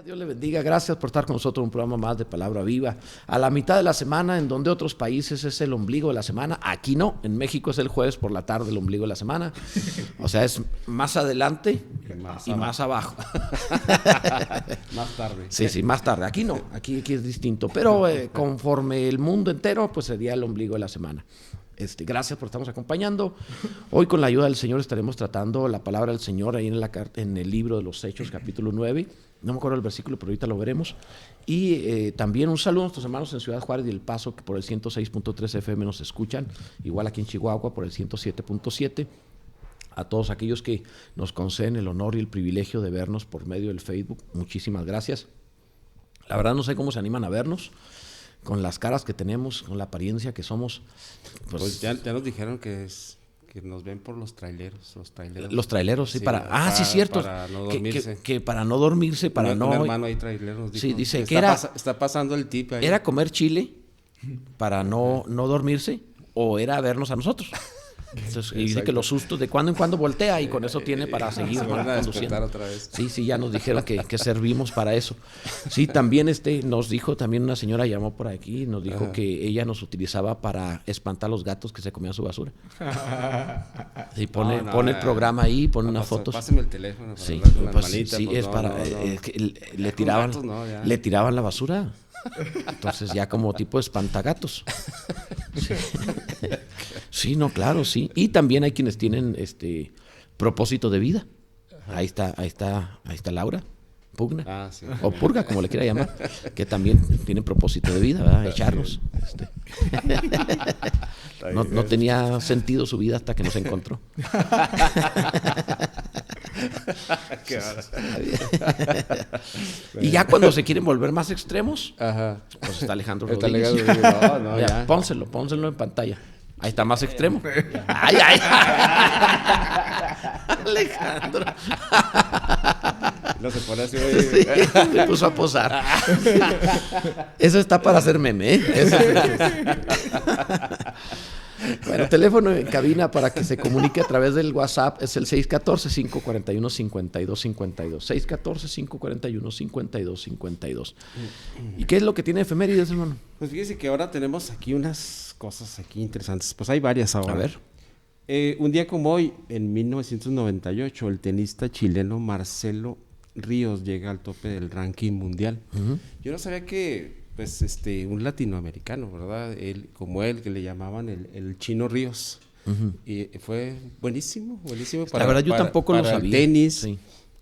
Dios le bendiga, gracias por estar con nosotros en un programa más de Palabra Viva. A la mitad de la semana, en donde otros países es el ombligo de la semana, aquí no, en México es el jueves por la tarde el ombligo de la semana. O sea, es más adelante y más abajo. Más tarde. Sí, más tarde. Aquí no, aquí es distinto. Pero conforme el mundo entero, pues sería el ombligo de la semana. Gracias por estarnos acompañando. Hoy con la ayuda del Señor estaremos tratando la palabra del Señor ahí en el libro de los Hechos, capítulo 9. No me acuerdo el versículo, pero ahorita lo veremos. Y también un saludo a nuestros hermanos en Ciudad Juárez y El Paso, que por el 106.3 FM nos escuchan. Igual aquí en Chihuahua por el 107.7. A todos aquellos que nos conceden el honor y el privilegio de vernos por medio del Facebook, muchísimas gracias. La verdad no sé cómo se animan a vernos. Con las caras que tenemos, con la apariencia que somos. Pues ya nos dijeron que nos ven por los traileros. Los traileros, sí, sí, cierto. Para no dormirse. Que para no dormirse, para un hermano ahí trailero nos dijo. Sí, dice que está pasando el tip ahí. ¿Era comer chile para no dormirse o era vernos a nosotros? Entonces, y dice que los sustos de cuando en cuando voltea y con eso tiene para seguir conduciendo. Otra vez. Sí, ya nos dijeron que servimos para eso. Sí, también nos dijo, también una señora llamó por aquí, nos dijo que ella nos utilizaba para espantar a los gatos que se comían su basura. Sí, pone el programa ahí, pone unas fotos. Páseme el teléfono. Sí, es para que le tiraban la basura. Entonces ya como tipo espantagatos. Sí, no, claro, sí. Y también hay quienes tienen propósito de vida. Ahí está Laura, Pugna, sí. O Purga, como le quiera llamar, que también tienen propósito de vida, ¿verdad? Echarnos. No tenía sentido su vida hasta que nos encontró. Qué Y ya cuando se quieren volver más extremos, pues está Alejandro Rodríguez. Ya. Pónselo en pantalla. Ahí está más extremo. Ay. Alejandro. No se pone así. Sí, se puso a posar. Eso está para hacer meme, ¿eh? Bueno, teléfono en cabina para que se comunique a través del WhatsApp es el 614-541-5252. 614-541-5252. ¿Y qué es lo que tiene efemérides, hermano? Pues fíjese que ahora tenemos aquí unas cosas aquí interesantes. Pues hay varias ahora. A ver. Un día como hoy, en 1998, el tenista chileno Marcelo Ríos llega al tope del ranking mundial. Yo no sabía que un latinoamericano, ¿verdad? Él, que le llamaban el Chino Ríos. Y fue buenísimo la verdad yo tampoco lo sabía. El tenis. Sí.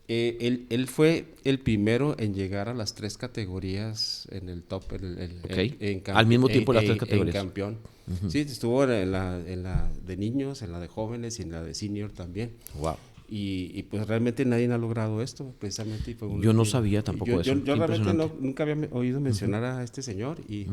Él fue el primero en llegar a las 3 categorías en el top. Al mismo tiempo las 3 categorías. En campeón. Sí, estuvo en la de niños, en la de jóvenes y en la de senior también. Wow. Y pues realmente nadie ha logrado esto, precisamente. Y yo no sabía tampoco eso. Yo realmente nunca había oído mencionar a este señor y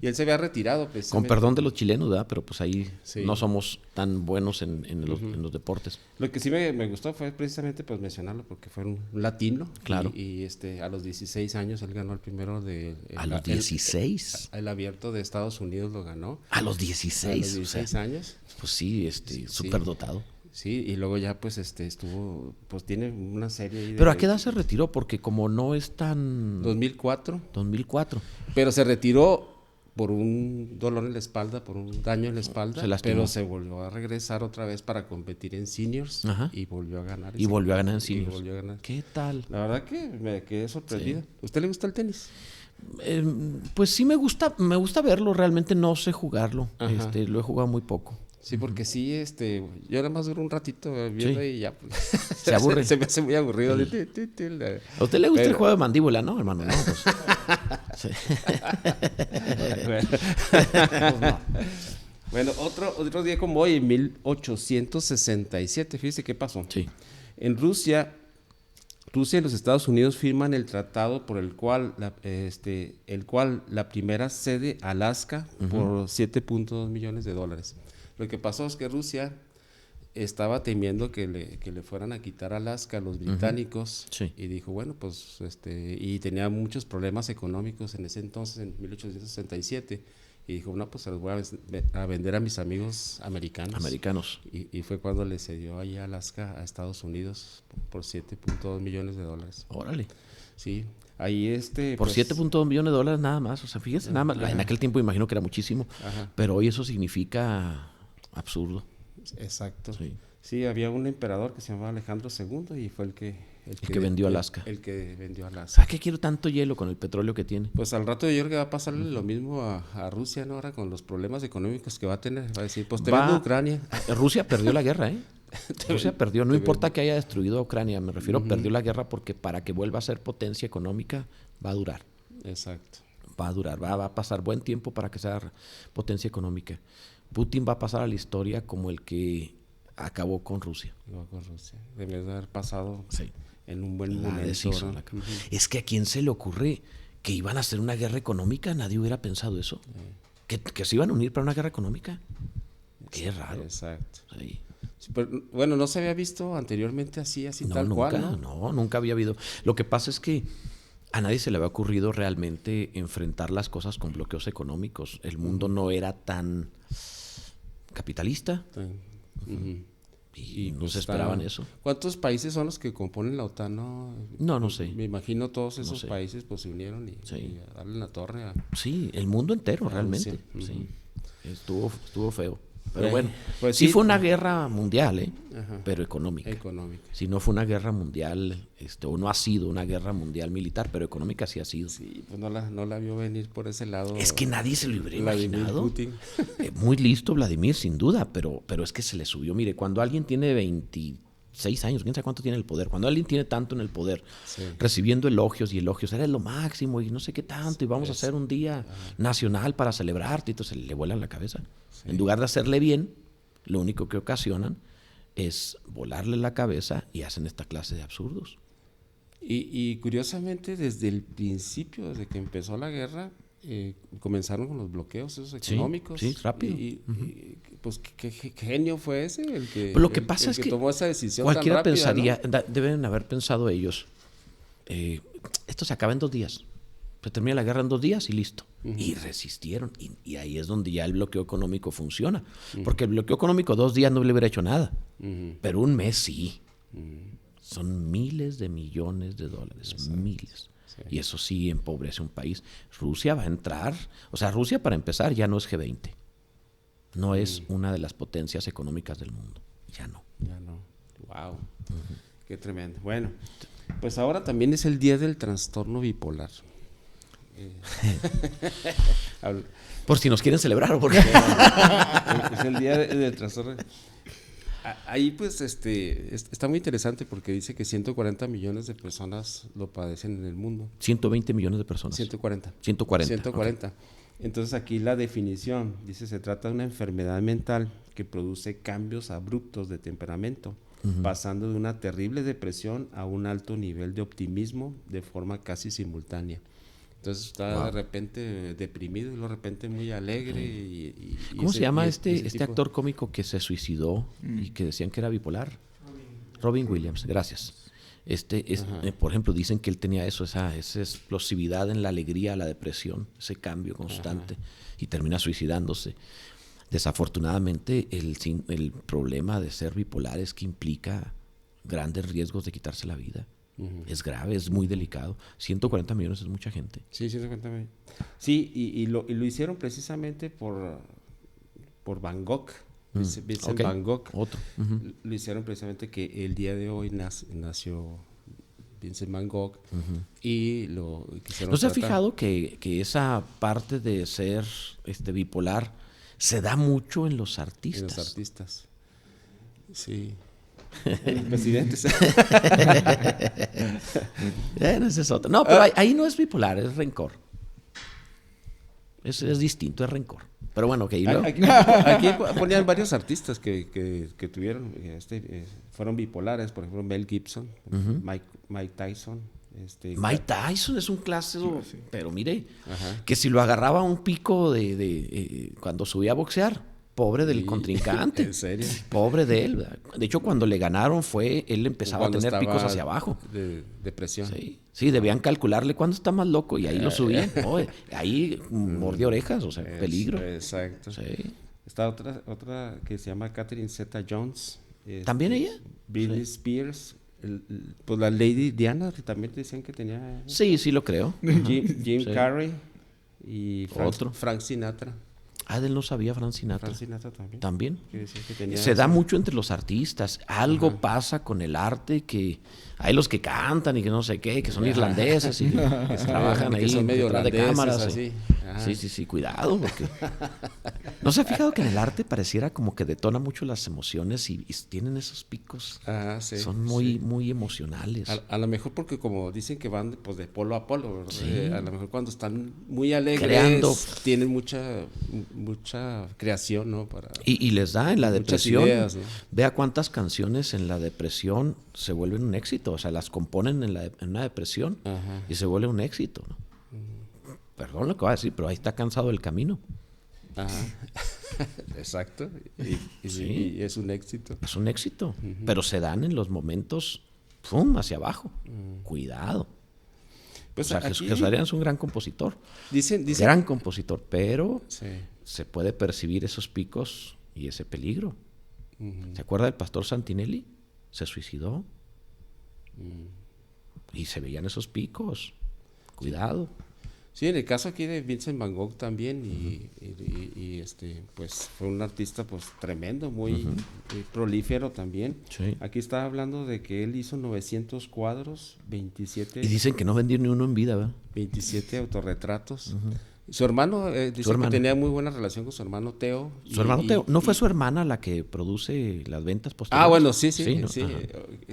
él se había retirado precisamente. Con perdón de los chilenos, ¿verdad? Pero pues ahí no somos tan buenos en los deportes. Lo que sí me gustó fue precisamente pues mencionarlo porque fue un latino. Claro. Y a los 16 años él ganó el primero de... ¿A los 16? El abierto de Estados Unidos lo ganó. ¿A los 16? A los 16 años. Pues sí, súper dotado. Sí, y luego ya pues estuvo, pues tiene una serie ahí. ¿Pero a qué edad se retiró? Porque como no es tan... 2004. Pero se retiró por un dolor en la espalda, por un daño en la espalda. Se lastimó. Pero se volvió a regresar otra vez para competir en seniors. Ajá. Y volvió a ganar. Y volvió a ganar en seniors. Y volvió a ganar. ¿Qué tal? La verdad que me quedé sorprendido. Sí. ¿Usted le gusta el tenis? Pues sí me gusta verlo, realmente no sé jugarlo. Lo he jugado muy poco. Sí, porque sí, yo nada más duro un ratito viendo y ya. Pues, se aburre. Se me hace muy aburrido. Sí. ¿A usted le gusta el juego de mandíbula, no, hermano? No, pues. Sí. Bueno, otro día como hoy, en 1867, fíjese qué pasó. Sí. En Rusia y los Estados Unidos firman el tratado por el cual la primera cede Alaska por $7.2 millones. Lo que pasó es que Rusia estaba temiendo que le fueran a quitar Alaska a los británicos. Sí. Y dijo, bueno, pues y tenía muchos problemas económicos en ese entonces, en 1867. Y dijo, no, pues se los voy a vender a mis amigos americanos. Y fue cuando le cedió ahí Alaska a Estados Unidos por $7.2 millones. Órale. Sí. Ahí Por pues, 7.2 millones de dólares nada más. O sea, fíjense, nada más. En aquel tiempo imagino que era muchísimo. Ajá. Pero hoy eso significa absurdo. Exacto. Sí. Sí, había un emperador que se llamaba Alejandro II y fue el que vendió Alaska. El que vendió Alaska. ¿Sabes qué quiero tanto hielo con el petróleo que tiene? Pues al rato yo creo que va a pasarle lo mismo a Rusia, ¿no? Ahora con los problemas económicos que va a tener. Va a decir, pues te vendo Ucrania. Rusia perdió la guerra, ¿eh? Rusia perdió. No importa vendo. que haya destruido a Ucrania, me refiero, perdió la guerra porque para que vuelva a ser potencia económica va a durar. Exacto. Va a durar, va a pasar buen tiempo para que sea potencia económica. Putin va a pasar a la historia como el que acabó con Rusia. Luego con Rusia. Debe de haber pasado Sí. en un buen La momento. deshizo, ¿no? la acabó. Es que a quién se le ocurre que iban a hacer una guerra económica, nadie hubiera pensado eso. Que se iban a unir para una guerra económica. Qué raro. Exacto. Sí. Sí, pero, bueno, no se había visto anteriormente así No, tal nunca, cual, ¿no? nunca había habido. Lo que pasa es que a nadie se le había ocurrido realmente enfrentar las cosas con bloqueos económicos. El mundo no era tan capitalista Ujú. y no pues se esperaban está- eso. ¿Cuántos países son los que componen la OTAN? No sé. Me imagino todos esos sé. países pues se unieron y a darle en la torre a... Sí, el mundo entero realmente. Rusia. Sí. Estuvo feo. Pero Eh, bueno, pues sí sí. fue una guerra mundial, Ajá. pero económica. Económica. Si no fue una guerra mundial, o no ha sido una guerra mundial militar, pero económica sí ha sido. Sí, pues no la vio venir por ese lado. Es que nadie se lo hubiera Vladimir imaginado. Putin. Muy listo Vladimir, sin duda, pero es que se le subió. Mire, cuando alguien tiene 26 años, quién sabe cuánto tiene el poder, cuando alguien tiene tanto en el poder, Sí. recibiendo elogios y elogios, eres lo máximo y no sé qué tanto, y vamos a hacer un día nacional para celebrarte, y entonces le vuelan la cabeza. En lugar de hacerle bien, lo único que ocasionan es volarle la cabeza y hacen esta clase de absurdos. Y curiosamente, desde el principio, desde que empezó la guerra, comenzaron con los bloqueos esos económicos. sí, rápido. Pues ¿qué genio fue ese el que, Pero lo que pasa es que tomó esa decisión cualquiera tan rápida, pensaría, ¿no? deben haber pensado ellos, esto se acaba en 2 días. Se termina la guerra en 2 días y listo. Y resistieron. Y ahí es donde ya el bloqueo económico funciona. Porque el bloqueo económico 2 días no le hubiera hecho nada. Pero 1 mes sí. Son miles de millones de dólares. Exacto. Miles. Sí. Y eso sí empobrece un país. Rusia va a entrar. O sea, Rusia para empezar ya no es G20. No es una de las potencias económicas del mundo. Ya no. Ya no. Wow. Qué tremendo. Bueno, pues ahora también es el día del trastorno bipolar. Por si nos quieren celebrar o porque es el día del trastorno. Ahí pues está muy interesante porque dice que 140 millones de personas lo padecen en el mundo. 120 millones de personas. 140. 140. Okay. Entonces aquí la definición dice se trata de una enfermedad mental que produce cambios abruptos de temperamento, pasando de una terrible depresión a un alto nivel de optimismo de forma casi simultánea. Entonces está de repente deprimido y de repente muy alegre. Y ¿Cómo se llama este actor cómico que se suicidó y que decían que era bipolar? Robin Williams, gracias. Por ejemplo, dicen que él tenía esa explosividad en la alegría, la depresión, ese cambio constante y termina suicidándose. Desafortunadamente, el problema de ser bipolar es que implica grandes riesgos de quitarse la vida. Es grave, es muy delicado. 140 millones es mucha gente. Sí, 140 millones. Sí, y lo hicieron precisamente por Van Gogh. Vincent Van Gogh. Otro. Lo hicieron precisamente que el día de hoy nació Vincent Van Gogh y lo quisieron ¿No se ha tratar. fijado que esa parte de ser bipolar se da mucho en los artistas? En los artistas. Sí. Los presidentes. Ese es otro. No, pero ahí no es bipolar, es rencor. Es distinto, es rencor. Pero bueno, ok. Aquí ponían varios artistas que tuvieron, fueron bipolares, por ejemplo, Mel Gibson, Mike Tyson. Mike Tyson es un clásico, pero mire, que si lo agarraba un pico cuando subía a boxear, pobre del contrincante. ¿En serio? Pobre de él. De hecho, cuando le ganaron él empezaba a tener picos hacia abajo. De depresión. Sí, debían calcularle cuándo está más loco y ahí lo subían. Ahí mordió orejas, o sea, peligro. Exacto. Sí. Está otra que se llama Catherine Zeta-Jones. ¿También ella? Britney Spears. pues la Lady Diana, que también decían que tenía. Sí, sí lo creo. Jim Sí. Carrey y Otro. Frank Sinatra. Ah, de él no sabía Frank Sinatra. Frank Sinatra también. También. Que decían que tenía Se da esa- mucho entre los artistas. Algo Ajá. pasa con el arte que hay los que cantan y que no sé qué, que son irlandeses y que trabajan que ahí son medio detrás de holandeses, cámaras. así. Ajá. Sí, sí, sí, cuidado. Porque... ¿No se ha fijado que en el arte pareciera como que detona mucho las emociones y tienen esos picos? Ah, sí, Son muy, sí. muy emocionales. A lo mejor porque como dicen que van pues de polo a polo, ¿verdad? Sí. A lo mejor cuando están muy alegres Creando. tienen mucha creación, ¿no? Y les da en la muchas depresión. ideas, ¿no? Vea cuántas canciones en la depresión se vuelven un éxito. O sea, las componen en una depresión Ajá. y se vuelve un éxito, ¿no? Perdón lo que voy a decir, pero ahí está cansado el camino. Ajá. Exacto. Sí. Y es un éxito. Es un éxito. Pero se dan en los momentos, ¡pum!, hacia abajo. Cuidado. Pues o sea, aquí Jesús Adrián es un gran compositor. dicen Gran compositor, pero sí. se puede percibir esos picos y ese peligro. Ujú. ¿Se acuerda del pastor Santinelli? Se suicidó. Y se veían esos picos. Cuidado. Sí, en el caso aquí de Vincent Van Gogh también pues fue un artista pues tremendo, muy prolífero también. Sí. Aquí estaba hablando de que él hizo 900 cuadros, 27 Y dicen que no vendió ni uno en vida, ¿verdad? 27 autorretratos. Su hermano dice hermano. que tenía muy buena relación con su hermano Teo. Su hermano Teo. ¿No fue su hermana la que produce las ventas posteriores? Ah, bueno, sí, ¿no? sí, Ajá.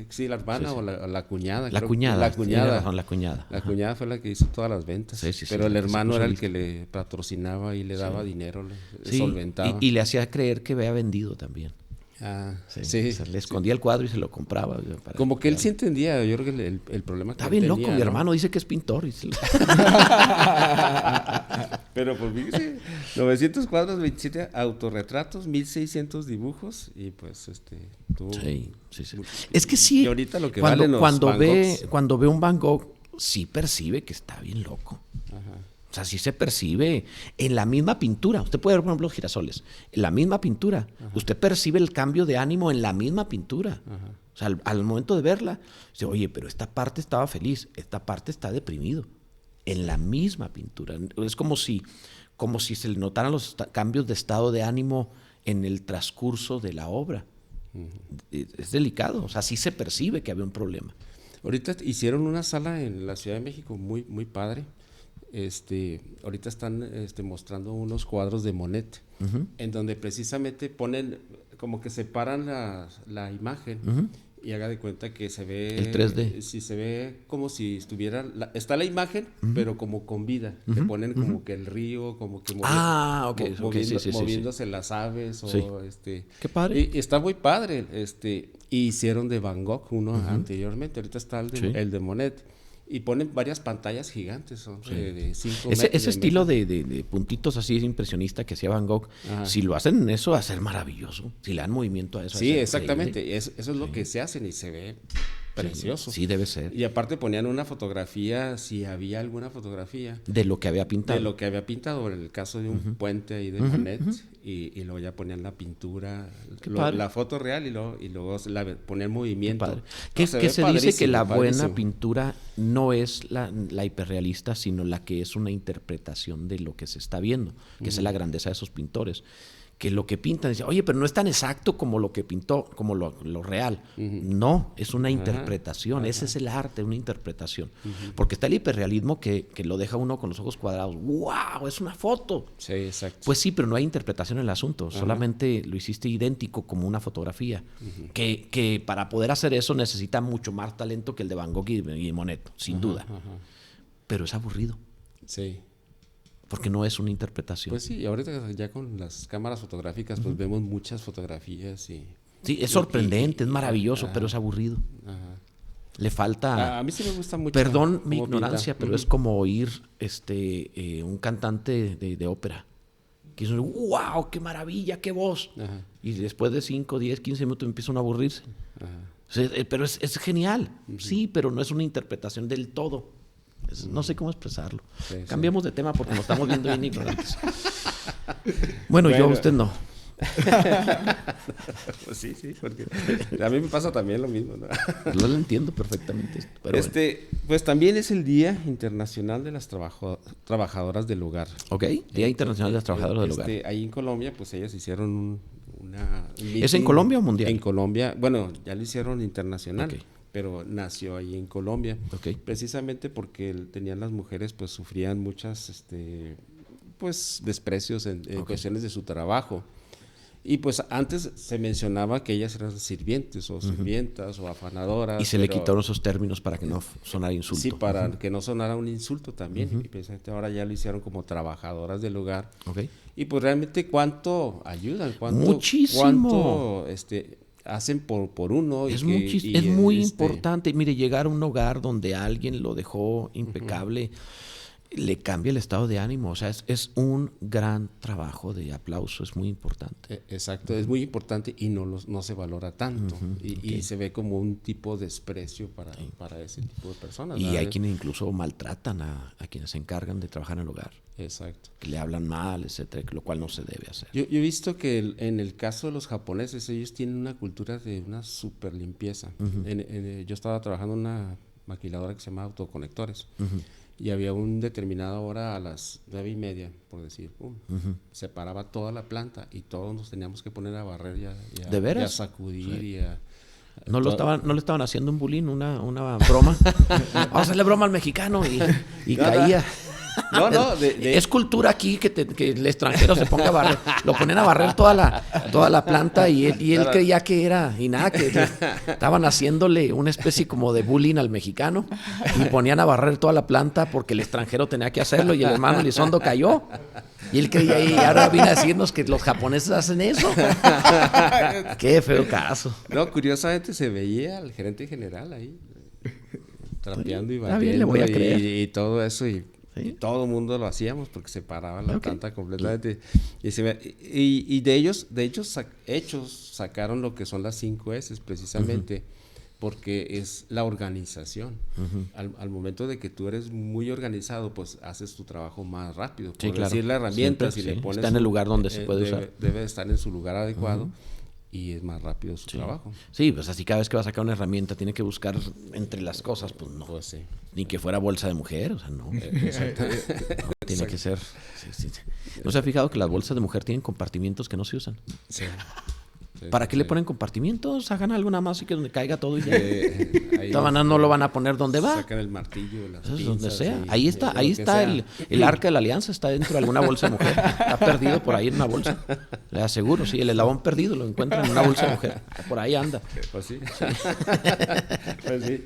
sí, la hermana Sí, sí. o la cuñada. La creo. cuñada. La Tiene cuñada. razón, la cuñada. La Ajá. cuñada fue la que hizo todas las ventas. Sí, sí, sí, pero el la que se hermano puso era el lista. que le patrocinaba y le daba dinero, le Sí, solventaba. y le hacía creer que había vendido también. Ah, sí. O sea, le escondía el cuadro y se lo compraba. Como que él sí entendía, yo creo que el problema que Está él bien tenía, loco, mi ¿no? hermano dice que es pintor. Pero pues fíjese, 900 cuadros, 27 autorretratos, 1600 dibujos y pues tuvo Sí, sí, sí. Es que sí, Y ahorita lo que valen los cuando Van ve Goghs. cuando ve un Van Gogh, sí percibe que está bien loco. Ajá. O sea, sí se percibe en la misma pintura. Usted puede ver, por ejemplo, girasoles. En la misma pintura. Usted percibe el cambio de ánimo en la misma pintura. Ajá. O sea, al momento de verla, dice, oye, pero esta parte estaba feliz, esta parte está deprimido. En la misma pintura. Es como si se le notaran los cambios de estado de ánimo en el transcurso de la obra. Es delicado. O sea, sí se percibe que había un problema. Ahorita hicieron una sala en la Ciudad de México muy, muy padre. Ahorita están mostrando unos cuadros de Monet, en donde precisamente ponen, como que separan la imagen y haga de cuenta que se ve El 3D. Si se ve como si estuviera está la imagen, pero como con vida. Te ponen como que el río, como que ok, sí, sí, moviéndose las aves Sí. o Qué padre. y está muy padre. Y hicieron de Van Gogh uno anteriormente. Ahorita está Sí. el de Monet. Y ponen varias pantallas gigantes, son de 5 metros. Ese estilo de puntitos así impresionista que hacía Van Gogh, Ajá. si lo hacen en eso, va a ser maravilloso. Si le dan movimiento a eso. va a Sí, ser exactamente. increíble. Eso es lo que se hacen y se ve precioso. Sí, debe ser. Y aparte ponían una fotografía, si había alguna fotografía, De lo que había pintado. de lo que había pintado, en el caso de un puente ahí de Monet, y luego ya ponían la pintura, Qué padre. la foto real y luego ponían movimiento. Padre. No, Que ve se dice que la buena padrísimo. pintura no es la hiperrealista, sino la que es una interpretación de lo que se está viendo, que esa es la grandeza de esos pintores. Que lo que pintan, dice, oye, pero no es tan exacto como lo que pintó, como lo real. No, es una interpretación, ese es el arte, una interpretación. Porque está el hiperrealismo que lo deja uno con los ojos cuadrados. ¡Wow! Es una foto. Sí, exacto. Pues sí, pero no hay interpretación en el asunto, solamente lo hiciste idéntico como una fotografía, que para poder hacer eso necesita mucho más talento que el de Van Gogh y Monet, sin duda, pero es aburrido, Sí. porque no es una interpretación. Pues sí, ahorita ya con las cámaras fotográficas pues vemos muchas fotografías y... Sí, es sorprendente, es maravilloso, pero es aburrido. Ajá. Le falta... A mí sí me gusta mucho. Perdón mi cómo pinta. ignorancia, pero es como oír un cantante de ópera. Que dice, ¡wow! ¡Qué maravilla! ¡Qué voz! Ajá. Y después de 5, 10, 15 minutos empiezan a aburrirse. Ajá. O sea, pero es genial, sí, pero no es una interpretación del todo. No sé cómo expresarlo. Sí, Cambiemos de tema porque nos estamos viendo bien ignorantes. Bueno, yo, usted no. Pues sí, porque a mí me pasa también lo mismo, ¿no? Yo lo entiendo perfectamente. Pero Pues también es el Día Internacional de las Trabajadoras del Hogar. Ok, Día Internacional de las Trabajadoras del Hogar. Ahí en Colombia, pues ellas hicieron un ¿Es en Colombia o mundial? En Colombia, bueno, ya lo hicieron internacional. Okay. Pero nació ahí en Colombia, okay. Precisamente porque tenían las mujeres, pues sufrían muchas, pues desprecios en cuestiones de su trabajo. Y pues antes se mencionaba que ellas eran sirvientes o sirvientas o afanadoras. Y se le quitaron esos términos para que no sonara insulto. Sí, para que no sonara un insulto también. Y precisamente ahora ya lo hicieron como trabajadoras del hogar. Okay. Y pues realmente cuánto ayudan, muchísimo. Cuánto hacen por uno. Es muy importante. Mire, llegar a un hogar donde alguien lo dejó impecable, le cambia el estado de ánimo. O sea, es un gran trabajo de aplauso, es muy importante. Exacto, es muy importante y no se valora tanto. Y se ve como un tipo de desprecio para ese tipo de personas. Y ¿verdad? hay quienes incluso maltratan a quienes se encargan de trabajar en el hogar. Exacto. Que le hablan mal, etcétera, lo cual no se debe hacer. Yo he visto que en el caso de los japoneses, ellos tienen una cultura de una super limpieza. Yo estaba trabajando en una maquiladora que se llama Autoconectores. Y había una determinada hora a las 9:30, por decir, se paraba toda la planta y todos nos teníamos que poner a barrer ¿De veras? y a sacudir y a... ¿No le estaban haciendo un bullying, una broma? Vamos a hacerle broma al mexicano y caía. Es cultura aquí que el extranjero se ponga a barrer. Lo ponen a barrer toda la planta y él creía que era, y nada, que estaban haciéndole una especie como de bullying al mexicano y ponían a barrer toda la planta porque el extranjero tenía que hacerlo y el hermano Elizondo cayó. Y él creía, y ahora vino a decirnos que los japoneses hacen eso. Qué feo caso. No, curiosamente se veía al gerente general ahí trapeando y barriendo. Bien, le voy a creer. Y todo eso y todo el mundo lo hacíamos porque se paraba la planta completamente. Y de ellos sacaron lo que son las 5 S precisamente, porque es la organización. Al momento de que tú eres muy organizado, pues haces tu trabajo más rápido. Por decir la herramienta, si le pones... Está en el lugar donde se puede usar. Debe estar en su lugar adecuado. Y es más rápido su trabajo. Sí, pues así cada vez que va a sacar una herramienta tiene que buscar entre las cosas, pues no. Pues sí. Ni que fuera bolsa de mujer, o sea, no. No, tiene que ser. Sí. ¿No se ha fijado que las bolsas de mujer tienen compartimientos que no se usan? Sí. ¿Para qué le ponen compartimientos? Hagan algo nada más y que donde caiga todo y ya. No lo van a poner donde va. Sacan el martillo, las pinzas, donde sea. Ahí está el arca de la alianza, está dentro de alguna bolsa de mujer. Está perdido por ahí en una bolsa. Le aseguro, sí, el eslabón perdido lo encuentran en una bolsa de mujer. Por ahí anda. Pues sí. Pues sí.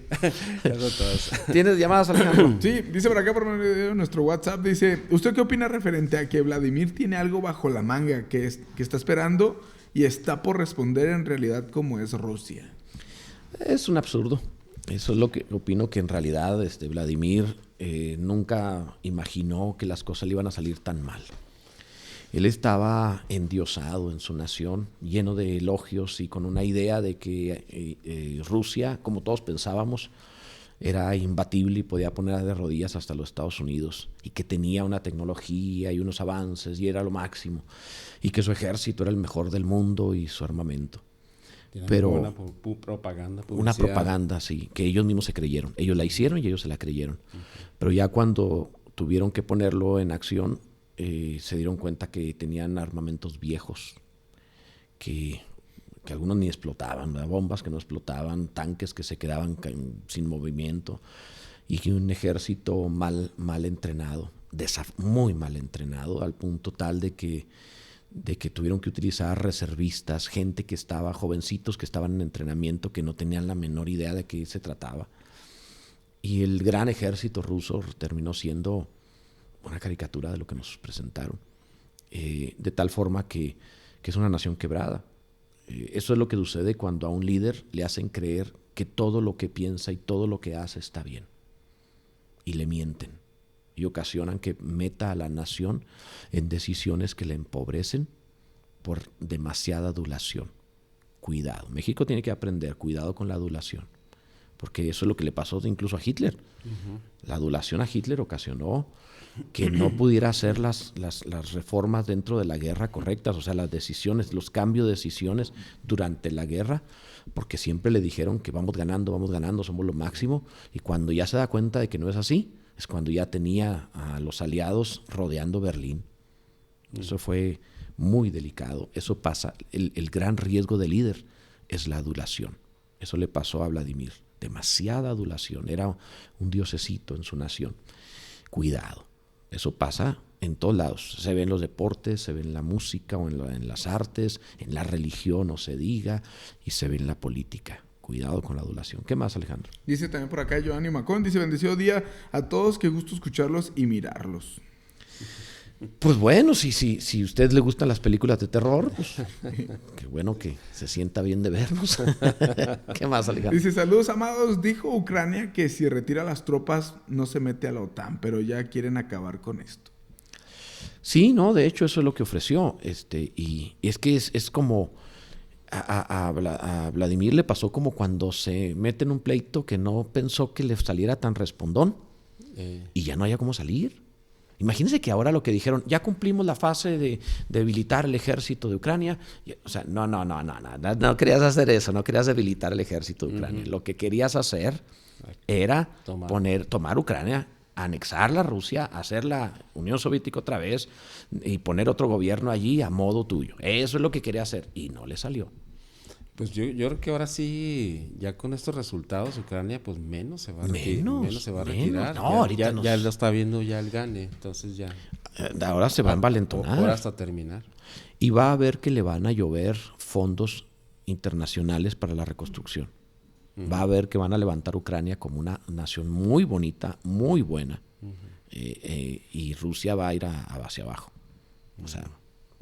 Eso todos. ¿Tienes llamadas, Alejandro? Sí, dice por acá por nuestro WhatsApp, dice, ¿usted qué opina referente a que Vladimir tiene algo bajo la manga que está esperando y está por responder en realidad como es Rusia? Es un absurdo. Eso es lo que opino, que en realidad Vladimir nunca imaginó que las cosas le iban a salir tan mal. Él estaba endiosado en su nación, lleno de elogios y con una idea de que Rusia, como todos pensábamos, era imbatible y podía poner de rodillas hasta los Estados Unidos, y que tenía una tecnología y unos avances y era lo máximo, y que su ejército era el mejor del mundo y su armamento. Pero una propaganda, una propaganda, sí, que ellos mismos se creyeron. Ellos la hicieron y ellos se la creyeron. Pero ya cuando tuvieron que ponerlo en acción, se dieron cuenta que tenían armamentos viejos, que algunos ni explotaban, ¿verdad? Bombas que no explotaban, tanques que se quedaban sin movimiento, y que un ejército mal entrenado, muy mal entrenado, al punto tal de que tuvieron que utilizar reservistas, gente que estaba, jovencitos que estaban en entrenamiento, que no tenían la menor idea de qué se trataba. Y el gran ejército ruso terminó siendo una caricatura de lo que nos presentaron, de tal forma que es una nación quebrada. Eso es lo que sucede cuando a un líder le hacen creer que todo lo que piensa y todo lo que hace está bien, y le mienten y ocasionan que meta a la nación en decisiones que le empobrecen por demasiada adulación. Cuidado, México tiene que aprender, cuidado con la adulación, porque eso es lo que le pasó incluso a Hitler. La adulación a Hitler ocasionó que no pudiera hacer las reformas dentro de la guerra correctas, o sea, las decisiones, los cambios de decisiones durante la guerra, porque siempre le dijeron que vamos ganando, somos lo máximo, y cuando ya se da cuenta de que no es así, es cuando ya tenía a los aliados rodeando Berlín. Eso fue muy delicado. Eso pasa. El gran riesgo del líder es la adulación. Eso le pasó a Vladimir. Demasiada adulación. Era un diosecito en su nación. Cuidado. Eso pasa en todos lados. Se ve en los deportes, se ve en la música o en las artes, en la religión, no se diga, y se ve en la política. Cuidado con la adulación. ¿Qué más, Alejandro? Dice también por acá Joanny Macón, dice, bendecido día a todos, qué gusto escucharlos y mirarlos. Pues bueno, si a usted le gustan las películas de terror, pues qué bueno que se sienta bien de vernos. ¿Qué más, Alejandro? Dice, saludos amados, dijo Ucrania que si retira las tropas no se mete a la OTAN, pero ya quieren acabar con esto. Sí, no, de hecho eso es lo que ofreció. Y es que es como a Vladimir le pasó como cuando se mete en un pleito que no pensó que le saliera tan respondón y ya no haya cómo salir. Imagínense que ahora lo que dijeron, ya cumplimos la fase de debilitar el ejército de Ucrania. O sea, no querías hacer eso, no querías debilitar el ejército de Ucrania. Lo que querías hacer era tomar Ucrania, anexarla a Rusia, hacer la Unión Soviética otra vez y poner otro gobierno allí a modo tuyo. Eso es lo que quería hacer y no le salió. Pues yo creo que ahora sí, ya con estos resultados, Ucrania pues menos se va a retirar. No, ya lo está viendo ya el gane, entonces ya. Ahora se va a envalentonar. Ahora hasta terminar. Y va a ver que le van a llover fondos internacionales para la reconstrucción. Va a ver que van a levantar Ucrania como una nación muy bonita, muy buena. Y Rusia va a ir hacia abajo. O sea,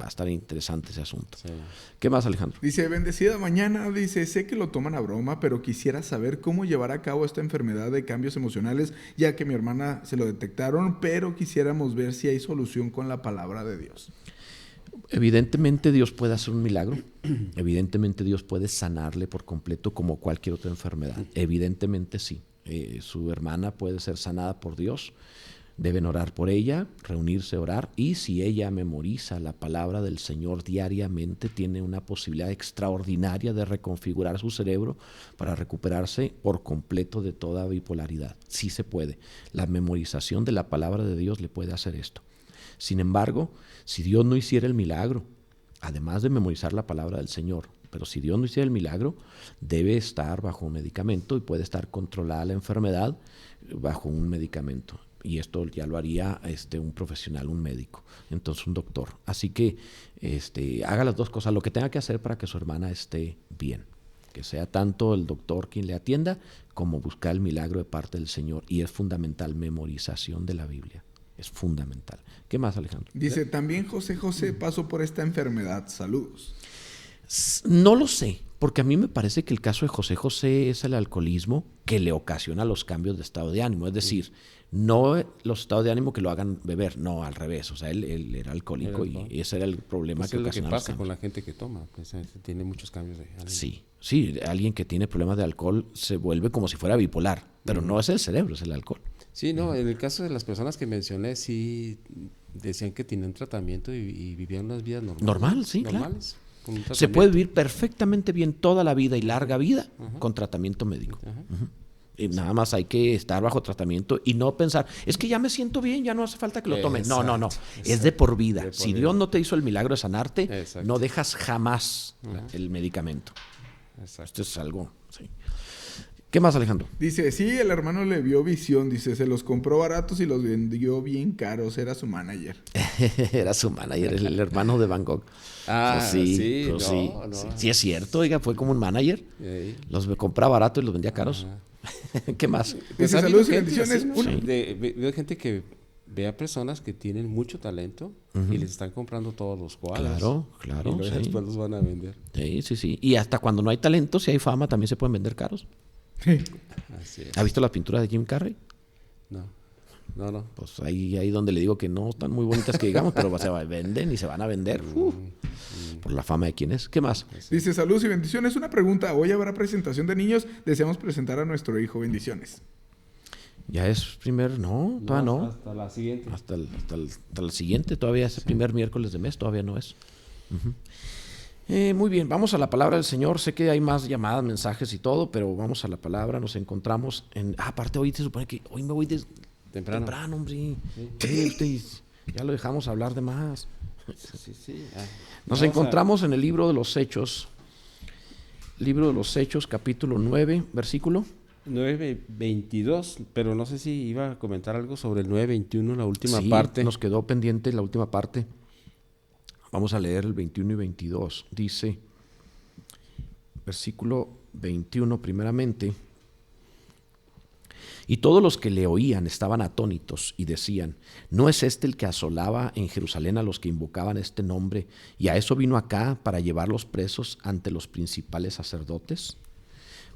va a estar interesante ese asunto. Sí. ¿Qué más, Alejandro? Dice, bendecida mañana, dice, sé que lo toman a broma, pero quisiera saber cómo llevar a cabo esta enfermedad de cambios emocionales, ya que mi hermana se lo detectaron, pero quisiéramos ver si hay solución con la palabra de Dios. Evidentemente Dios puede hacer un milagro. Evidentemente Dios puede sanarle por completo como cualquier otra enfermedad. Evidentemente sí. Su hermana puede ser sanada por Dios. Deben orar por ella, reunirse, orar, y si ella memoriza la palabra del Señor diariamente, tiene una posibilidad extraordinaria de reconfigurar su cerebro para recuperarse por completo de toda bipolaridad. Sí se puede. La memorización de la palabra de Dios le puede hacer esto. Sin embargo, si Dios no hiciera el milagro, además de memorizar la palabra del Señor, pero si Dios no hiciera el milagro, debe estar bajo un medicamento y puede estar controlada la enfermedad bajo un medicamento. Y esto ya lo haría un profesional, un médico, entonces un doctor. Así que haga las dos cosas, lo que tenga que hacer para que su hermana esté bien. Que sea tanto el doctor quien le atienda, como buscar el milagro de parte del Señor. Y es fundamental, memorización de la Biblia. Es fundamental. ¿Qué más, Alejandro? Dice, también José pasó por esta enfermedad. Saludos. No lo sé, porque a mí me parece que el caso de José es el alcoholismo que le ocasiona los cambios de estado de ánimo. Es decir, no los estados de ánimo que lo hagan beber, no, al revés. O sea, él era alcohólico y ese era el problema pues que lo ocasionaba. que pasa con la gente que toma, pues, tiene muchos cambios de ánimo. Sí, alguien que tiene problemas de alcohol se vuelve como si fuera bipolar, pero no es el cerebro, es el alcohol. Sí, no, en el caso de las personas que mencioné, sí decían que tenían tratamiento y vivían unas vidas normales. Normales. Claro. Se puede vivir perfectamente bien toda la vida y larga vida con tratamiento médico. Y nada más hay que estar bajo tratamiento y no pensar, es que ya me siento bien, ya no hace falta que lo tome. No. Es de por vida. Si Dios no te hizo el milagro de sanarte, no dejas jamás el medicamento. Esto es algo, sí. ¿Qué más, Alejandro? Dice, sí, el hermano le vio visión. Dice, se los compró baratos y los vendió bien caros. Era su manager. Era su manager, el hermano de Van Gogh. Sí, es cierto, oiga, fue como un manager. Los compraba barato y los vendía caros. ¿Qué más? Dice, saludos y bendiciones. Veo gente que ve a personas que tienen mucho talento y les están comprando todos los cuadros. Claro. Y después los van a vender. Sí. Y hasta cuando no hay talento, si hay fama, también se pueden vender caros. Así es. ¿Ha visto las pinturas de Jim Carrey? No. Pues ahí donde le digo que no están muy bonitas que digamos, pero se venden y se van a vender. por la fama de quién es. ¿Qué más? Dice, saludos y bendiciones. Una pregunta, hoy habrá presentación de niños. Deseamos presentar a nuestro hijo. Bendiciones. Ya es no, todavía no. Hasta la siguiente. Hasta la siguiente, todavía es el primer miércoles de mes, todavía no es. Muy bien, vamos a la palabra del Señor. Sé que hay más llamadas, mensajes y todo, pero vamos a la palabra. Nos encontramos en... aparte hoy se supone que hoy me voy temprano, hombre. Sí, ya lo dejamos hablar de más. Sí. Nos encontramos en el libro de los Hechos. Libro de los Hechos, capítulo 9, versículo 9:22, pero no sé si iba a comentar algo sobre el 9:21, la última sí, parte. Nos quedó pendiente la última parte. Vamos a leer el 21 y 22. Dice, versículo 21 primeramente. Y todos los que le oían estaban atónitos y decían, ¿no es este el que asolaba en Jerusalén a los que invocaban este nombre y a eso vino acá para llevarlos presos ante los principales sacerdotes?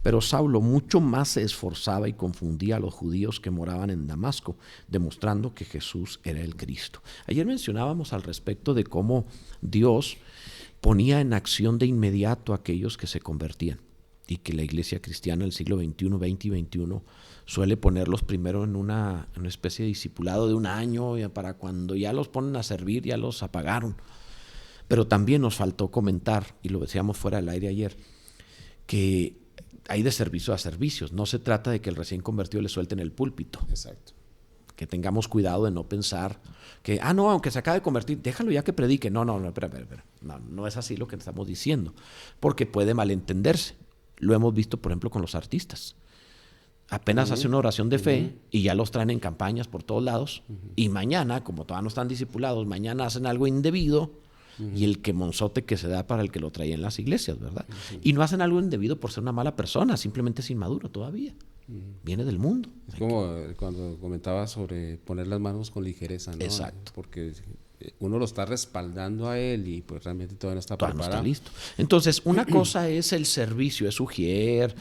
Pero Saulo mucho más se esforzaba y confundía a los judíos que moraban en Damasco, demostrando que Jesús era el Cristo. Ayer mencionábamos al respecto de cómo Dios ponía en acción de inmediato a aquellos que se convertían y que la iglesia cristiana del siglo XXI, XX y XXI suele ponerlos primero en una especie de discipulado de un año, para cuando ya los ponen a servir ya los apagaron. Pero también nos faltó comentar, y lo decíamos fuera del aire ayer, que hay de servicio a servicios. No se trata de que el recién convertido le suelten el púlpito. Exacto. Que tengamos cuidado de no pensar que, no, aunque se acabe de convertir, déjalo ya que predique. No, espera. No es así lo que estamos diciendo, porque puede malentenderse. Lo hemos visto, por ejemplo, con los artistas. Apenas hace una oración de fe y ya los traen en campañas por todos lados. Y mañana, como todavía no están discipulados, mañana hacen algo indebido y el quemonzote que se da para el que lo traía en las iglesias, ¿verdad? Y no hacen algo indebido por ser una mala persona, simplemente es inmaduro todavía. Viene del mundo. Es como cuando comentaba sobre poner las manos con ligereza, ¿no? Exacto. Porque uno lo está respaldando a él y pues realmente todavía no está preparado. No está listo. Entonces, una cosa es el servicio, es sugier,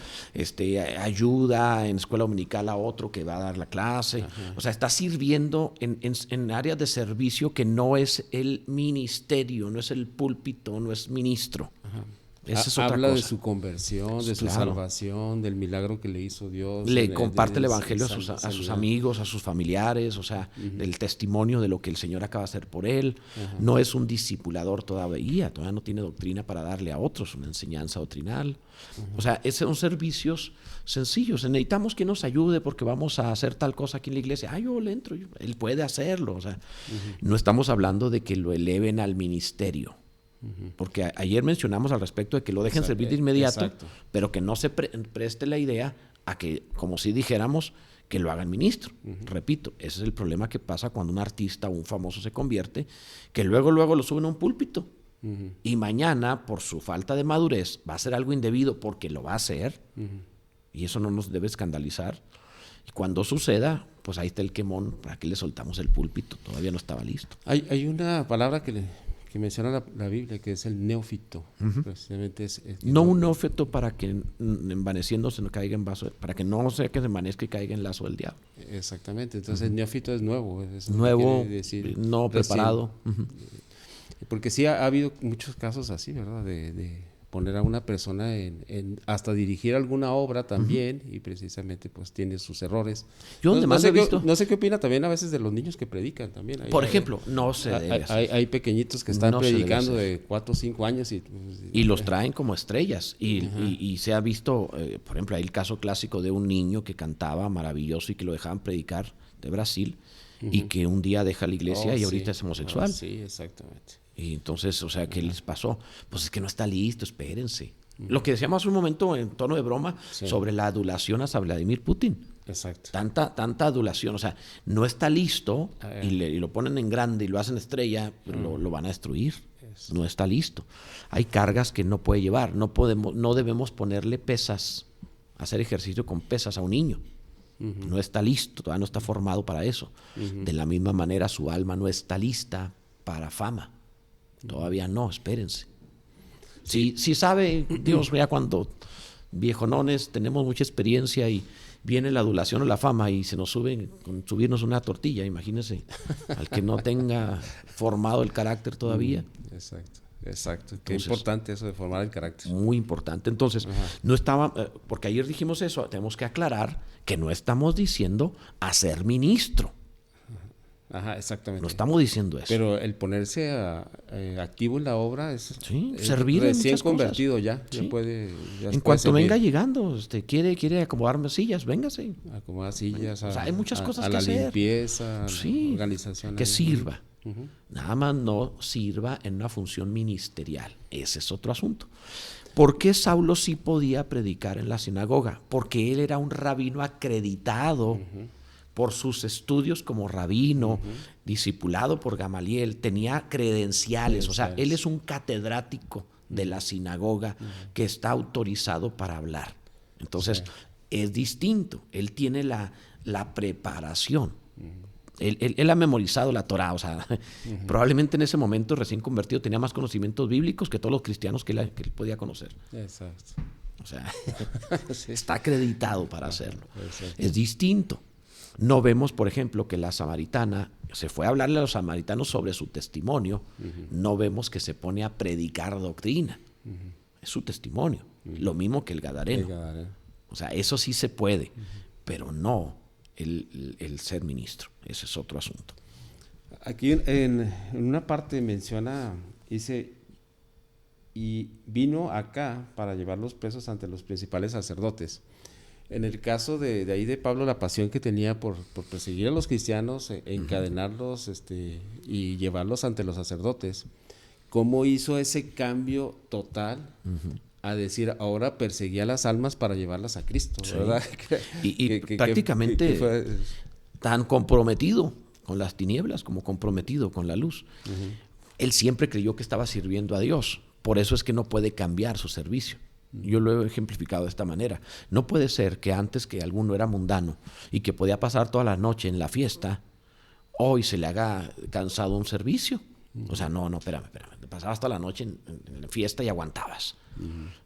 ayuda en escuela dominical a otro que va a dar la clase. Ajá. O sea, está sirviendo en áreas de servicio que no es el ministerio, no es el púlpito, no es ministro. Ajá. Esa es otra Habla cosa. de su conversión, de su salvación, del milagro que le hizo Dios. Le comparte el evangelio a sus amigos, a sus familiares, o sea, el testimonio de lo que el Señor acaba de hacer por él. No es un discipulador todavía no tiene doctrina para darle a otros, una enseñanza doctrinal. O sea, esos son servicios sencillos. Necesitamos que nos ayude porque vamos a hacer tal cosa aquí en la iglesia. Yo le entro, él puede hacerlo. O sea, no estamos hablando de que lo eleven al ministerio. Porque ayer mencionamos al respecto de que lo dejen servir de inmediato, pero que no se preste la idea a que, como si dijéramos, que lo hagan ministro. Repito, ese es el problema que pasa cuando un artista o un famoso se convierte, que luego lo suben a un púlpito y mañana, por su falta de madurez, va a hacer algo indebido porque lo va a hacer y eso no nos debe escandalizar. Y cuando suceda, pues ahí está el quemón, ¿para qué le soltamos el púlpito? Todavía no estaba listo. Hay una palabra que menciona la Biblia, que es el neófito. Precisamente no un neófito para que envaneciéndose no caiga en vaso, para que no sea que se envanezca y caiga en lazo del diablo. Exactamente. Entonces el neófito es nuevo. Es nuevo, decir, no preparado. Porque sí ha habido muchos casos así, ¿verdad? De poner a una persona hasta dirigir alguna obra también, y precisamente pues tiene sus errores. Yo no sé qué opina también a veces de los niños que predican también. Por ejemplo, no se debe hacer. Hay pequeñitos que están predicando de 4 o 5 años y los traen como estrellas y se ha visto, por ejemplo, hay el caso clásico de un niño que cantaba maravilloso y que lo dejaban predicar de Brasil y que un día deja la iglesia y ahorita es homosexual. Sí, exactamente. Y entonces, o sea, ¿qué les pasó? Pues es que no está listo, espérense. Lo que decíamos hace un momento en tono de broma sobre la adulación a Vladimir Putin. Exacto. Tanta adulación, o sea, no está listo y lo ponen en grande y lo hacen estrella, pero lo van a destruir. No está listo. Hay cargas que no puede llevar. No debemos ponerle pesas, hacer ejercicio con pesas a un niño. No está listo, todavía no está formado para eso. De la misma manera, su alma no está lista para fama. Todavía no, espérense. Si sabe Dios, vea cuando viejonones tenemos mucha experiencia y viene la adulación o la fama y se nos sube con subirnos una tortilla, imagínense, al que no tenga formado el carácter todavía. Exacto. Exacto. Qué Entonces, importante eso de formar el carácter. Muy importante. Entonces, no estaba, porque ayer dijimos eso, tenemos que aclarar que no estamos diciendo a ser ministro. Ajá, exactamente. No estamos diciendo eso. Pero el ponerse activo en la obra es, Sí, es servir en recién muchas convertido cosas. ya. Sí. Ya puede, ya En puede cuanto servir. venga llegando, quiere acomodarme sillas, véngase. Acomodar sillas, O sea, hay muchas cosas a que la hacer. limpieza, Sí, organización. que ahí. sirva. Ujú. Nada más no sirva en una función ministerial. Ese es otro asunto. ¿Por qué Saulo sí podía predicar en la sinagoga? Porque él era un rabino acreditado por sus estudios como rabino, discipulado por Gamaliel, tenía credenciales. O sea, él es un catedrático de la sinagoga que está autorizado para hablar. Entonces, es distinto. Él tiene la preparación. Él ha memorizado la Torá, o sea, probablemente en ese momento recién convertido tenía más conocimientos bíblicos que todos los cristianos que él podía conocer. Exacto. O sea, está acreditado para hacerlo. Exacto. Es distinto. No vemos, por ejemplo, que la samaritana se fue a hablarle a los samaritanos sobre su testimonio. No vemos que se pone a predicar doctrina. Es su testimonio. Lo mismo que el gadareno. O sea, eso sí se puede, pero no el ser ministro. Ese es otro asunto. Aquí en una parte menciona, dice, y vino acá para llevar los presos ante los principales sacerdotes. En el caso de ahí de Pablo, la pasión que tenía por perseguir a los cristianos, encadenarlos y llevarlos ante los sacerdotes, ¿cómo hizo ese cambio total a decir, ahora perseguía las almas para llevarlas a Cristo? Sí. ¿Verdad? Y prácticamente tan comprometido con las tinieblas como comprometido con la luz. Él siempre creyó que estaba sirviendo a Dios. Por eso es que no puede cambiar su servicio. Yo lo he ejemplificado de esta manera. No puede ser que antes que alguno era mundano y que podía pasar toda la noche en la fiesta, hoy se le haga cansado un servicio. O sea, no, espérame. Pasabas toda la noche en la fiesta y aguantabas.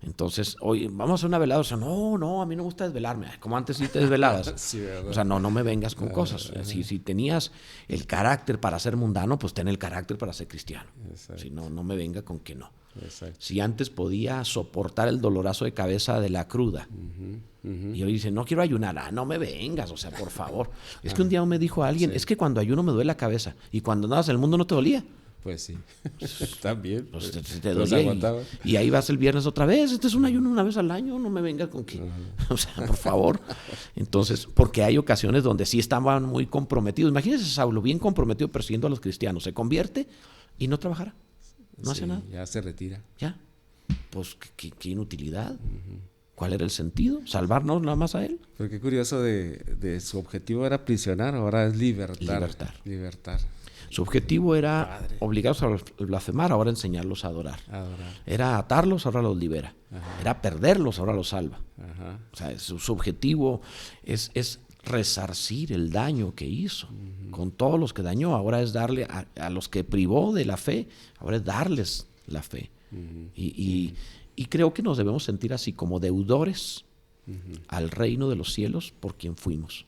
Entonces, hoy vamos a hacer una velada. O sea, no, a mí no me gusta desvelarme. Como antes sí te desvelabas. Sí, ¿verdad? O sea, no me vengas con cosas. Si tenías el carácter para ser mundano, pues ten el carácter para ser cristiano. Exacto. Si no me venga con que no. Exacto. Si antes podía soportar el dolorazo de cabeza de la cruda, y hoy dice, no quiero ayunar, no me vengas, o sea, por favor. Es que un día me dijo alguien, es que cuando ayuno me duele la cabeza, y cuando andabas en el mundo no te dolía. Pues sí, también. Pues te dolía y ahí vas el viernes otra vez. Este es un ayuno una vez al año, no me vengas con que, o sea, por favor. Entonces, porque hay ocasiones donde sí estaban muy comprometidos. Imagínense Saulo, bien comprometido persiguiendo a los cristianos, se convierte y no trabajara, no hace nada. Ya se retira. Ya, pues qué inutilidad. ¿Cuál era el sentido? ¿Salvarnos nada más a él? Pero qué curioso de su objetivo era aprisionar, ahora es libertar. Su objetivo era obligarlos a blasfemar, ahora enseñarlos a adorar. Era atarlos, ahora los libera. Era perderlos, ahora los salva. O sea, su objetivo es resarcir el daño que hizo. Con todos los que dañó, ahora es darle a los que privó de la fe, ahora es darles la fe. Y creo que nos debemos sentir así como deudores al reino de los cielos por quien fuimos.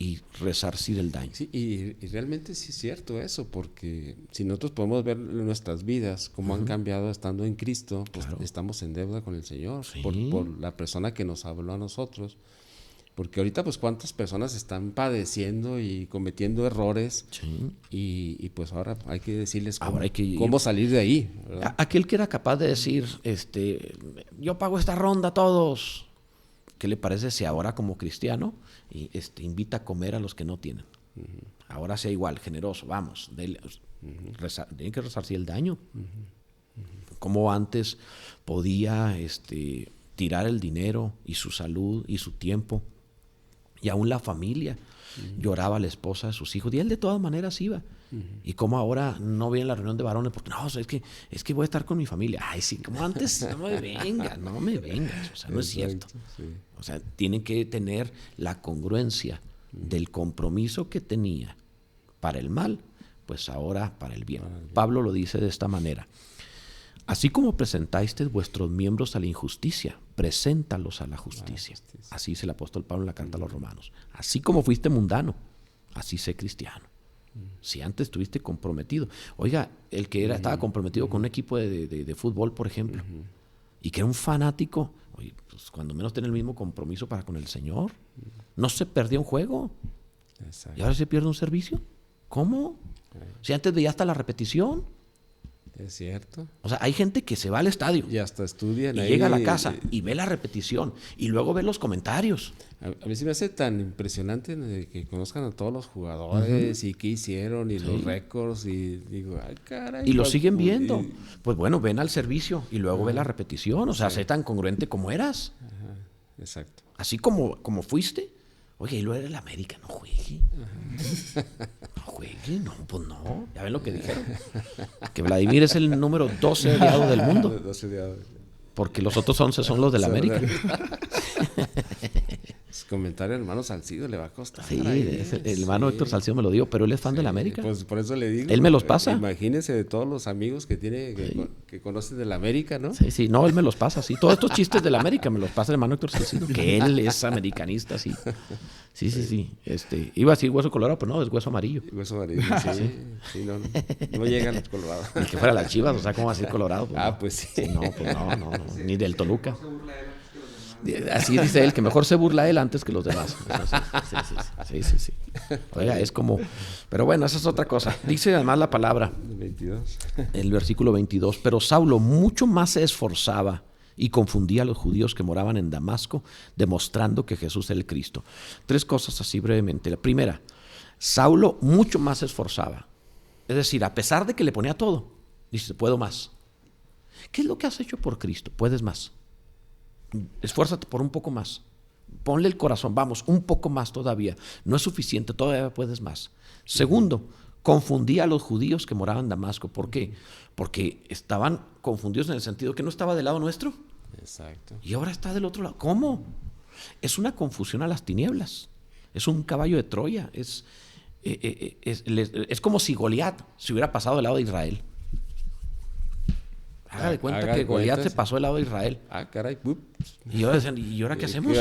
Y resarcir el daño. Sí, y realmente sí es cierto eso, porque si nosotros podemos ver nuestras vidas, cómo han cambiado estando en Cristo, pues estamos en deuda con el Señor, por la persona que nos habló a nosotros. Porque ahorita, pues, cuántas personas están padeciendo y cometiendo errores, y pues ahora hay que decirles cómo salir de ahí, ¿verdad? Aquel que era capaz de decir, yo pago esta ronda a todos. ¿Qué le parece si ahora como cristiano invita a comer a los que no tienen? Ahora sea igual, generoso, vamos, tiene que resarcir el daño. Como antes podía tirar el dinero y su salud y su tiempo, y aún la familia lloraba a la esposa de sus hijos, y él de todas maneras iba. Y como ahora no viene la reunión de varones porque no, es que voy a estar con mi familia. Ay, sí, como antes, no me vengas, o sea, no es cierto. Sí. O sea, tienen que tener la congruencia del compromiso que tenía para el mal, pues ahora para el bien. Pablo lo dice de esta manera: así como presentasteis vuestros miembros a la injusticia, preséntalos a la justicia. Así dice el apóstol Pablo en la carta a los Romanos. Así como fuiste mundano, así sé cristiano. Si antes estuviste comprometido. Oiga, el que estaba comprometido con un equipo de fútbol, por ejemplo, y que era un fanático, oye, pues cuando menos tiene el mismo compromiso para con el Señor. No se perdió un juego. Exacto. ¿Y ahora se pierde un servicio? ¿Cómo? Si antes veía hasta la repetición. Es cierto. O sea, hay gente que se va al estadio Y hasta estudian y ahí. llega a la casa y ve la repetición y luego ve los comentarios. A mí se me hace tan impresionante que conozcan a todos los jugadores y qué hicieron y los récords y digo, ay, caray. Y lo siguen y- viendo. Pues bueno, ven al servicio y luego ve la repetición. O sea, sé tan congruente como eras. Exacto. Así como fuiste. Oye, y luego era el América, no juegue. No juegue, no, pues no. Ya ven lo que dijeron. Que Vladimir es el número 12 odiado del mundo. No sé de- Porque los otros 11 son los del América. Su comentario, hermano Salcido, le va a costar. Sí, ahí, el hermano Héctor Salcido me lo dio, pero él es fan del América. Pues por eso le digo. Él me los pasa. Imagínese de todos los amigos que tiene, que conoce del América, ¿no? Sí, sí, no, él me los pasa, sí. Todos estos chistes del América me los pasa el hermano Héctor Salcido, que él es americanista, sí. Sí. Iba a decir hueso colorado, pero no, es hueso amarillo. Hueso amarillo, sí, no llegan los colorados. Ni que fuera las Chivas, o sea, ¿cómo va a ser colorado? Pues, Ah, no. pues sí. Sí, no, pues no, ni del Toluca. Así dice él, que mejor se burla él antes que los demás. Sí. Oiga, es como... Pero bueno, esa es otra cosa. Dice además la palabra, 22. el versículo 22, pero Saulo mucho más se esforzaba y confundía a los judíos que moraban en Damasco, demostrando que Jesús es el Cristo. 3 cosas así brevemente. La primera, Saulo mucho más se esforzaba. Es decir, a pesar de que le ponía todo, dice, puedo más. ¿Qué es lo que has hecho por Cristo? Puedes más. Esfuérzate por un poco más. Ponle el corazón, vamos, un poco más todavía. No es suficiente, todavía puedes más. Segundo, confundía a los judíos que moraban en Damasco. ¿Por qué? Porque estaban confundidos en el sentido que no estaba del lado nuestro Exacto. y ahora está del otro lado. ¿Cómo? Es una confusión a las tinieblas. Es un caballo de Troya. Es como si Goliat se hubiera pasado del lado de Israel. Haga de cuenta que Goliat se pasó del lado de Israel. Ah, caray. Y ahora decían, ¿y ahora qué hacemos?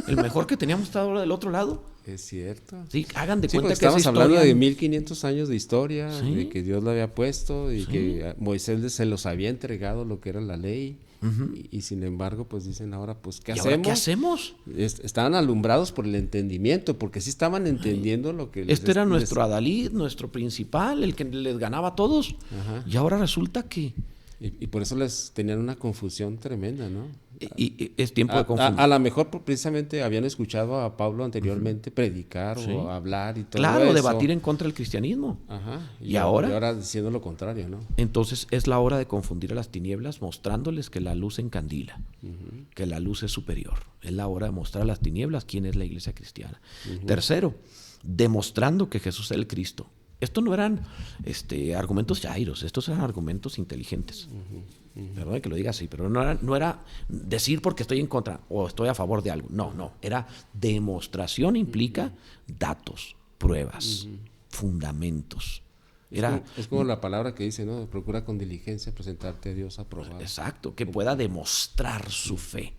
El mejor que teníamos está ahora del otro lado. Es cierto. Sí, hagan de Sí, cuenta porque que esa estamos hablando historia... de 1500 años de historia, Sí. de que Dios lo había puesto y Sí. que a Moisés se los había entregado lo que era la ley. Y sin embargo, pues dicen ahora, pues, ¿qué ¿Y hacemos? ahora qué hacemos? Estaban alumbrados por el entendimiento, porque sí estaban entendiendo lo que Este era nuestro adalid, nuestro principal, el que les ganaba a todos. Ajá. Y ahora resulta que... Y por eso les tenían una confusión tremenda, ¿no? Y es tiempo de confundir. A lo mejor precisamente habían escuchado a Pablo anteriormente predicar Sí. o hablar y todo Claro, eso. debatir en contra del cristianismo. Ajá. ¿Y ahora? Y ahora diciendo lo contrario, ¿no? Entonces es la hora de confundir a las tinieblas mostrándoles que la luz encandila, que la luz es superior. Es la hora de mostrar a las tinieblas quién es la iglesia cristiana. Tercero, demostrando que Jesús es el Cristo. Estos no eran argumentos chairos, estos eran argumentos inteligentes. Perdón que lo diga así, pero no era decir porque estoy en contra o estoy a favor de algo. No. Era demostración, implica datos, pruebas, fundamentos. Es como la palabra que dice, ¿no? Procura con diligencia presentarte a Dios aprobado. Exacto, que pueda demostrar su fe.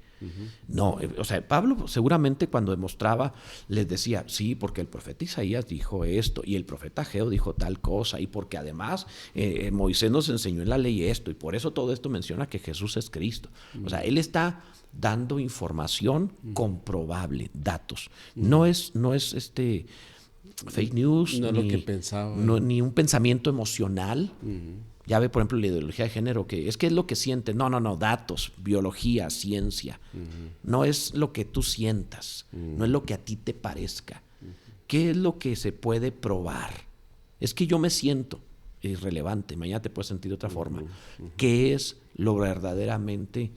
No, o sea, Pablo seguramente cuando demostraba les decía, sí, porque el profeta Isaías dijo esto y el profeta Ageo dijo tal cosa y porque además Moisés nos enseñó en la ley esto y por eso todo esto menciona que Jesús es Cristo. O sea, él está dando información comprobable, datos. No es fake news, No lo que pensaba. ni un pensamiento emocional. Ya ve, por ejemplo, la ideología de género, que es lo que sientes. No, datos, biología, ciencia. No es lo que tú sientas, no es lo que a ti te parezca. ¿Qué es lo que se puede probar? Es que yo me siento irrelevante, mañana te puedes sentir de otra forma. ¿Qué es lo verdaderamente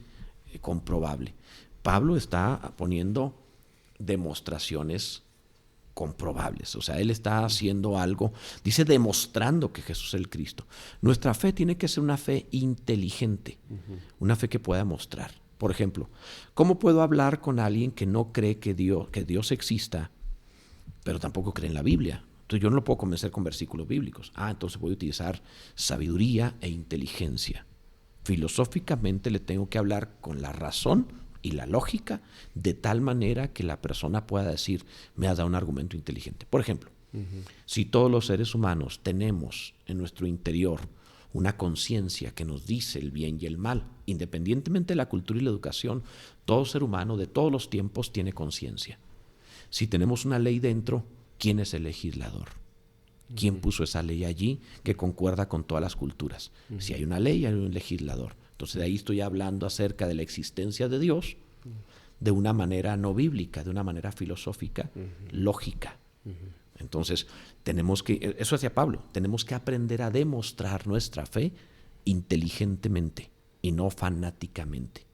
comprobable? Pablo está poniendo demostraciones comprobables, o sea, él está haciendo algo, dice demostrando que Jesús es el Cristo. Nuestra fe tiene que ser una fe inteligente, una fe que pueda mostrar. Por ejemplo, ¿cómo puedo hablar con alguien que no cree que Dios exista, pero tampoco cree en la Biblia? Entonces yo no lo puedo convencer con versículos bíblicos. Entonces voy a utilizar sabiduría e inteligencia. Filosóficamente le tengo que hablar con la razón y la lógica, de tal manera que la persona pueda decir, me has dado un argumento inteligente. Por ejemplo, Si todos los seres humanos tenemos en nuestro interior una conciencia que nos dice el bien y el mal, independientemente de la cultura y la educación, todo ser humano de todos los tiempos tiene conciencia. Si tenemos una ley dentro, ¿quién es el legislador? ¿Quién puso esa ley allí que concuerda con todas las culturas? Si hay una ley, hay un legislador. Entonces de ahí estoy hablando acerca de la existencia de Dios de una manera no bíblica, de una manera filosófica, lógica. Entonces tenemos que, eso hacía Pablo, tenemos que aprender a demostrar nuestra fe inteligentemente y no fanáticamente.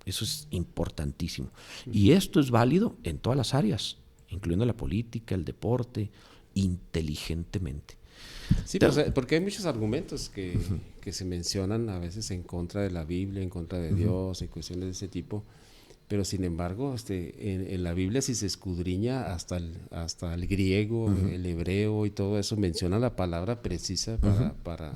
Eso es importantísimo. Y esto es válido en todas las áreas, incluyendo la política, el deporte, inteligentemente. Sí, porque hay muchos argumentos que se mencionan a veces en contra de la Biblia, en contra de Dios, y cuestiones de ese tipo. Pero sin embargo, en la Biblia, si se escudriña hasta el griego, el hebreo y todo eso, menciona la palabra precisa para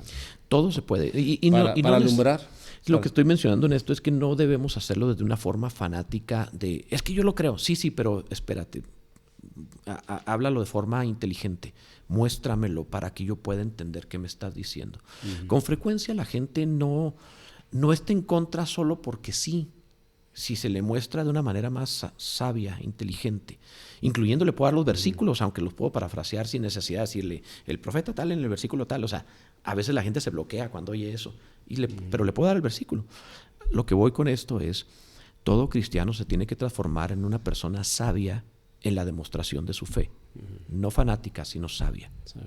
todo se puede. Para alumbrar. Lo que estoy mencionando en esto es que no debemos hacerlo desde una forma fanática de, es que yo lo creo, sí, pero espérate, háblalo de forma inteligente, muéstramelo para que yo pueda entender qué me estás diciendo. Con frecuencia la gente no está en contra solo porque sí, si se le muestra de una manera más sabia, inteligente, incluyendo le puedo dar los versículos, aunque los puedo parafrasear sin necesidad de decirle, el profeta tal en el versículo tal, o sea, a veces la gente se bloquea cuando oye eso, pero le puedo dar el versículo. Lo que voy con esto es, todo cristiano se tiene que transformar en una persona sabia en la demostración de su fe, no fanática, sino sabia. Sí.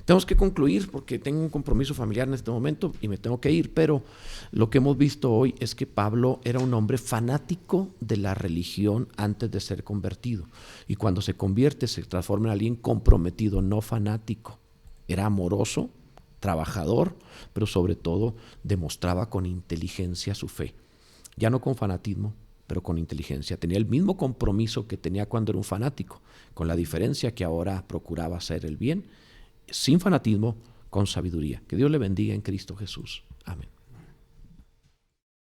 Tenemos que concluir porque tengo un compromiso familiar en este momento y me tengo que ir, pero lo que hemos visto hoy es que Pablo era un hombre fanático de la religión antes de ser convertido, y cuando se convierte se transforma en alguien comprometido, no fanático. Era amoroso, trabajador, pero sobre todo demostraba con inteligencia su fe, ya no con fanatismo, pero con inteligencia. Tenía el mismo compromiso que tenía cuando era un fanático, con la diferencia que ahora procuraba hacer el bien, sin fanatismo, con sabiduría. Que Dios le bendiga en Cristo Jesús. Amén.